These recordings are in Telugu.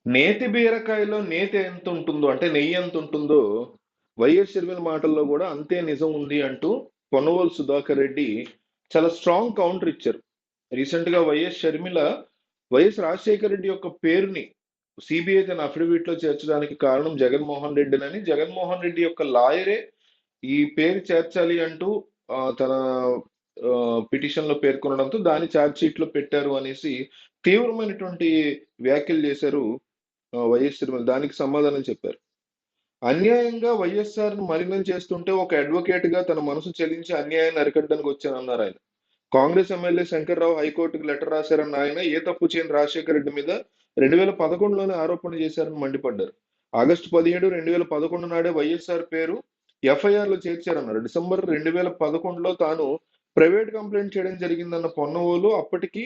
నేతి బీరకాయలో నేతి ఎంత ఉంటుందో అంటే నెయ్యి ఎంత ఉంటుందో వైఎస్ షర్మిల మాటల్లో కూడా అంతే నిజం ఉంది అంటూ పొన్నవోలు సుధాకర్ రెడ్డి చాలా స్ట్రాంగ్ కౌంటర్ ఇచ్చారు. రీసెంట్ గా వైఎస్ రాజశేఖర రెడ్డి యొక్క పేరుని సిబిఐ తన అఫిడవిట్ లో చేర్చడానికి కారణం జగన్మోహన్ రెడ్డినని, జగన్మోహన్ రెడ్డి యొక్క లాయరే ఈ పేరు చేర్చాలి అంటూ తన పిటిషన్ లో పేర్కొనడంతో దాన్ని ఛార్జ్ షీట్ లో పెట్టారు అనేసి తీవ్రమైనటువంటి వ్యాఖ్యలు చేశారు వైఎస్ తిరుమల. దానికి సమాధానం చెప్పారు. అన్యాయంగా వైఎస్ఆర్ ను మలినం చేస్తుంటే ఒక అడ్వకేట్ గా తన మనసు చెలించి అన్యాయాన్ని అరికట్టడానికి వచ్చానన్నారు ఆయన. కాంగ్రెస్ ఎమ్మెల్యే శంకర్రావు హైకోర్టుకు లెటర్ రాశారన్న ఆయన ఏ తప్పు చేయని రాజశేఖర రెడ్డి మీద 2011లోనే ఆరోపణ చేశారని మండిపడ్డారు. ఆగస్టు 17, 2011 నాడే వైఎస్ఆర్ పేరు ఎఫ్ఐఆర్ లో చేర్చారన్నారు. డిసెంబర్ 2011లో తాను ప్రైవేట్ కంప్లైంట్ చేయడం జరిగిందన్న పొన్నవోలు అప్పటికి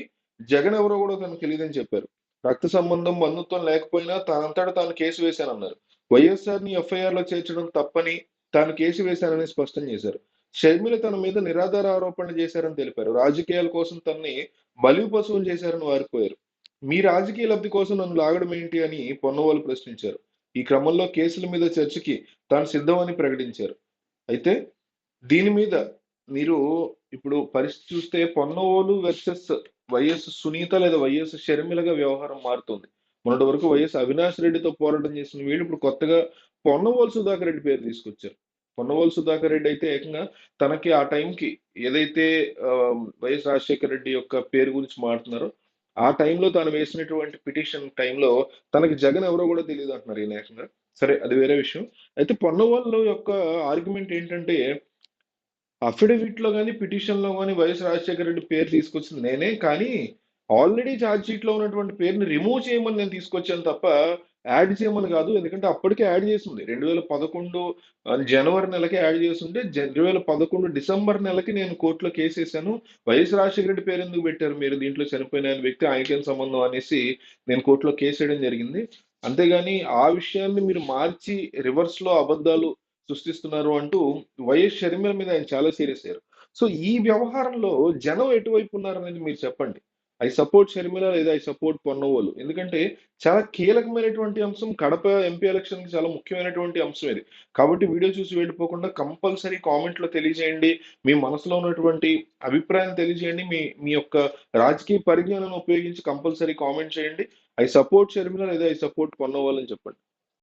జగన్ ఎవరో కూడా తనకు తెలియదని చెప్పారు. రక్త సంబంధం బంధుత్వం లేకపోయినా తానంతటా తాను కేసు వేశానన్నారు. వైఎస్ఆర్ ని ఎఫ్ఐఆర్ లో చేర్చడం తప్పని, తాను కేసు వేశానని స్పష్టం చేశారు. షర్మిల తన మీద నిరాధార ఆరోపణలు చేశారని తెలిపారు. రాజకీయాల కోసం తనని బలివి పశువులు చేశారని వారిపోయారు. మీ రాజకీయ లబ్ధి కోసం నన్ను లాగడం ఏంటి అని పొన్నవాళ్ళు ప్రశ్నించారు. ఈ క్రమంలో కేసుల మీద చర్చకి తాను సిద్ధమని ప్రకటించారు. అయితే దీని మీద మీరు ఇప్పుడు పరిస్థితి చూస్తే పొన్నవోలు వర్సెస్ వైఎస్ సునీత లేదా వైఎస్ షర్మిలగా వ్యవహారం మారుతుంది. మొన్నటి వరకు వైఎస్ అవినాష్ రెడ్డితో పోరాటం చేసిన వీళ్ళు ఇప్పుడు కొత్తగా పొన్నవోలు సుధాకర్ రెడ్డి పేరు తీసుకొచ్చారు. పొన్నవోలు సుధాకర్ రెడ్డి అయితే ఏకంగా తనకి ఆ టైంకి ఏదైతే ఆ, వైఎస్ రాజశేఖర రెడ్డి యొక్క పేరు గురించి మాట్లాడుతున్నారో ఆ టైంలో తాను వేసినటువంటి పిటిషన్ టైంలో తనకి జగన్ ఎవరో కూడా తెలియదు అంటున్నారు ఈయన ఏకంగా. సరే, అది వేరే విషయం. అయితే పొన్నవోలు యొక్క ఆర్గ్యుమెంట్ ఏంటంటే అఫిడవిట్ లో కానీ పిటిషన్ లో కానీ వైఎస్ రాజశేఖర రెడ్డి పేరు తీసుకొచ్చింది నేనే, కానీ ఆల్రెడీ ఛార్జ్ షీట్ లో ఉన్నటువంటి పేరుని రిమూవ్ చేయమని నేను తీసుకొచ్చాను తప్ప యాడ్ చేయమని కాదు. ఎందుకంటే అప్పటికే యాడ్ చేసింది 2011 జనవరి నెలకి యాడ్ చేస్తుంటే 2011 డిసెంబర్ నెలకి నేను కోర్టులో కేసు వేసాను. వైఎస్ రాజశేఖర రెడ్డి పేరు ఎందుకు పెట్టారు మీరు దీంట్లో, చనిపోయిన ఆయన వ్యక్తి, ఆయనకేం సంబంధం అనేసి నేను కోర్టులో కేసు వేయడం జరిగింది. అంతేగాని ఆ విషయాన్ని మీరు మార్చి రివర్స్ లో అబద్ధాలు సృష్టిస్తున్నారు అంటూ వైఎస్ షర్మిల మీద ఆయన చాలా సీరియస్ అయ్యారు. సో ఈ వ్యవహారంలో జనం ఎటువైపు ఉన్నారనేది మీరు చెప్పండి. ఐ సపోర్ట్ షర్మిల లేదా ఐ సపోర్ట్ పొన్నవోలు. ఎందుకంటే చాలా కీలకమైనటువంటి అంశం, కడప ఎంపీ ఎలక్షన్ కి చాలా ముఖ్యమైనటువంటి అంశం ఇది. కాబట్టి వీడియో చూసి వెళ్ళిపోకుండా కంపల్సరీ కామెంట్ లో తెలియజేయండి. మీ మనసులో ఉన్నటువంటి అభిప్రాయం తెలియజేయండి. మీ మీ యొక్క రాజకీయ పరిజ్ఞానాన్ని ఉపయోగించి కంపల్సరీ కామెంట్ చేయండి. ఐ సపోర్ట్ షర్మిల లేదా ఐ సపోర్ట్ పొన్నవోలు అని చెప్పండి.